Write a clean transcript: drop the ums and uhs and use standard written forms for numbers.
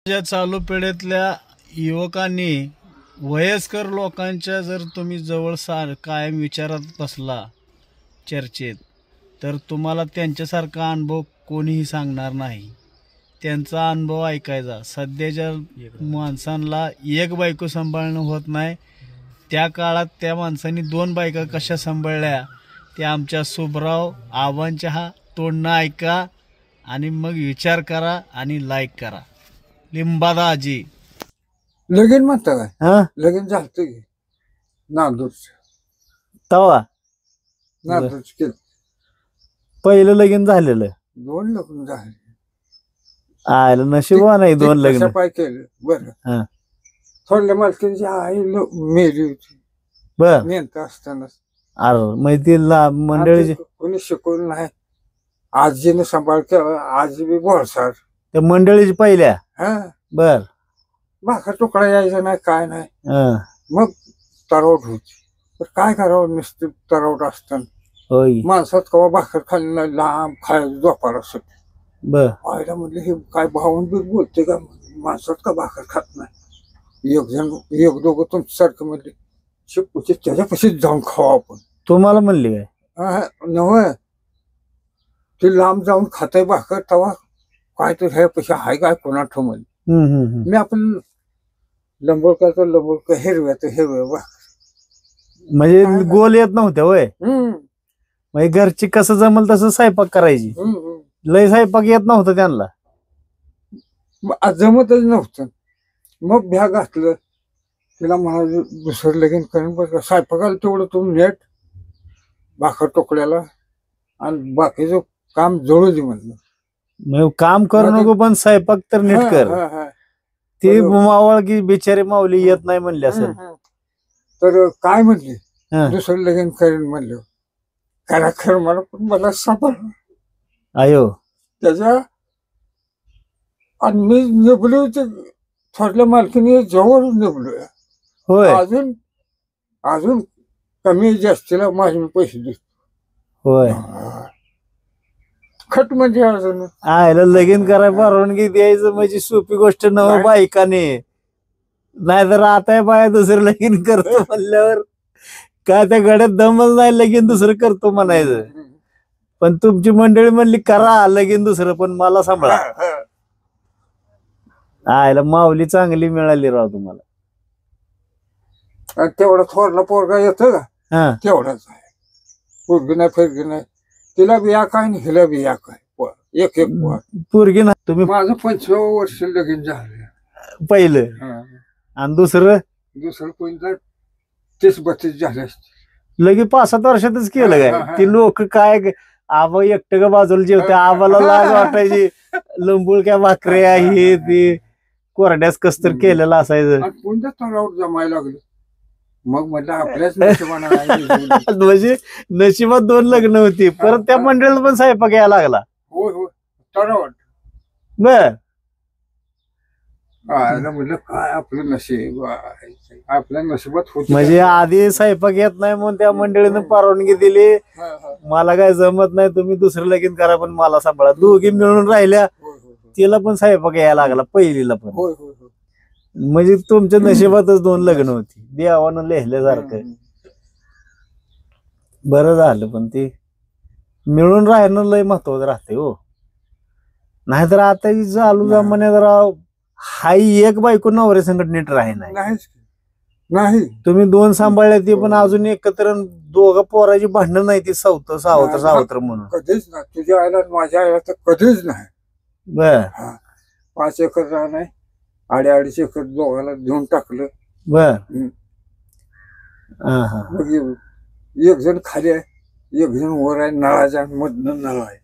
या चालू पिढीतल्या युवकांनी वयस्कर लोकांच्या जर तुम्ही जवळ कायम विचारात बसला चर्चेत, तर तुम्हाला त्यांच्यासारखा अनुभव कोणीही सांगणार नाही. त्यांचा अनुभव ऐकायचा. सध्याच्या माणसांना एक बायको सांभाळणं होत नाही. त्या काळात त्या माणसांनी 2 बायका कशा सांभाळल्या ते आमच्या सुभराव आव्हांच्या तोंडनं ऐका आणि मग विचार करा आणि लाईक करा. लिंबादा आजी लगीन म्हणता काय? लगीन झालं की नांदूरच तवा नांदूरच केलं. पहिलं लगीन झालेलं 2 लग्न झाले. आयला नशिबा नाही 2 लग्न पाय केलं. बरं थोडल्या मालकींची आई मेली होती बर नेमकं असताना. अरे माहिती मंडळीची कोणी शिकवलं नाही. आजीने सांभाळ केला. आजी बी बोळसार. त्या मंडळीची पहिल्या बर भाकर तुकडा यायचा नाही काय नाही. मग तरवट होती. तर काय करावं नुसतं तरवट असताना माणसात कवा भाकर खाल्ली नाही. लांब खायला झोपायला सुट बर आईला म्हटलं हे काय भावून बी बोलते का माणसात का भाकर खात नाही. एक दोघं तुमच्यासारखं म्हणले शिकूचे त्याच्यापाशीच जाऊन खावा आपण. तुम्हाला म्हणली काय? नव्हे ते लांब जाऊन खाताय भाकर तवा काय तर ह्यापेक्षा हाय काय कोणा ठेव म्हणले. मी आपण लंबोळकर हिरव्या भाकर म्हणजे गोल येत नव्हत्या वय. म्हणजे घरची कसं जमल तसं स्वयंपाक करायची. लय स्वयंपाक येत नव्हतं त्यांना. जमतच नव्हतं. मग भ्या घातलं तिला म्हणाल दुसरं लगीन करून बघ स्वयंपाकाला तेवढं तुम्ही नेट भाकर टोकड्याला आणि बाकीचं काम जळू दे म्हणलं. काम करू नको पण स्वयंपाक तर नीट कर. ती मावळ की बिचारी माऊली येत नाही म्हणली असेल तर काय म्हणली दुसरं लगीन करेन म्हणलं. करा खरं मला पण मला सापड आयो त्याच्या आणि मी निभलो ते थोरल्या मालकीने जवळ निभलो. होय अजून अजून कमी जास्तीला माझे पैसे देतो. होय खट म्हणजे अजून आयला लगीन करायला परवानगी द्यायचं म्हणजे सोपी गोष्ट नव्ह बायकाने. नाहीतर आता बाया दुसरं लगीन करतो म्हणल्यावर काय त्या गड्यात दमच नाही लगीन दुसरं करतो म्हणायचं. पण तुमची मंडळी म्हणली करा लगीन दुसरं पण मला सांभाळा. आयला माऊली चांगली मिळाली राव तुम्हाला. तेवढा थोरला पोरगा येतो का तेवढाच आहे. पोरगी नाही फिरगी नाही. तिला बिया काय आणि हिला बिया काय एक पोरगी ना. तुम्ही माझं 25 वर्ष लगीन झालं पहिलं आणि दुसरं कोणतं 30-32 झाले असते. लगे 5-7 वर्षातच केलं काय? ती लोक काय आबा एकटं का बाजूला जेवते. आबाला लाज वाटायची. लंबुळक्या भाकऱ्या हे ते कोरड्यास कसतर केलेलं असायचं. कोणत्या तोंडावर जमायला लागलं. मग म्हटलं आपल्याच नशिबाला म्हणजे नशिबात 2 लग्न होती. परत त्या मंडळीला पण स्वयंपाक यायला लागला. होय होय तोंडावर बर म्हटलं काय आपलं नशीब आपल्या नशिबात होत. म्हणजे आधी स्वयंपाक येत नाही म्हणून त्या मंडळीनं परवानगी दिली. मला काय जमत नाही तुम्ही दुसरं लगीन करा पण मला सांभाळा. दोघी मिळून राहिल्या. तिला पण स्वयंपाक यायला लागला पहिलीला पण. म्हणजे तुमच्या नशिबातच 2 लग्न होती. देवानं लिहिल्यासारखं. बरं झालं पण ते मिळून राहणं लय महत्वाचं राहते हो. नाहीतर आता चालू जमान्यात राव हाई एक बायको नवऱ्या संकट नीट राही नाही. तुम्ही 2 सांभाळल्या ते पण अजून एकत्र दोघं पोराची भांडणं नाही. ती सावत्र म्हणून कधीच नाही. तुझ्या आईला माझ्या आईला तर कधीच नाही. बर 5 एकर रान आहे. 2.5 एकर दोघाला देऊन टाकलं. बर मग एक जण खाली आहे एक जण वर आहे. नळाच्या मधनं नळ आहे.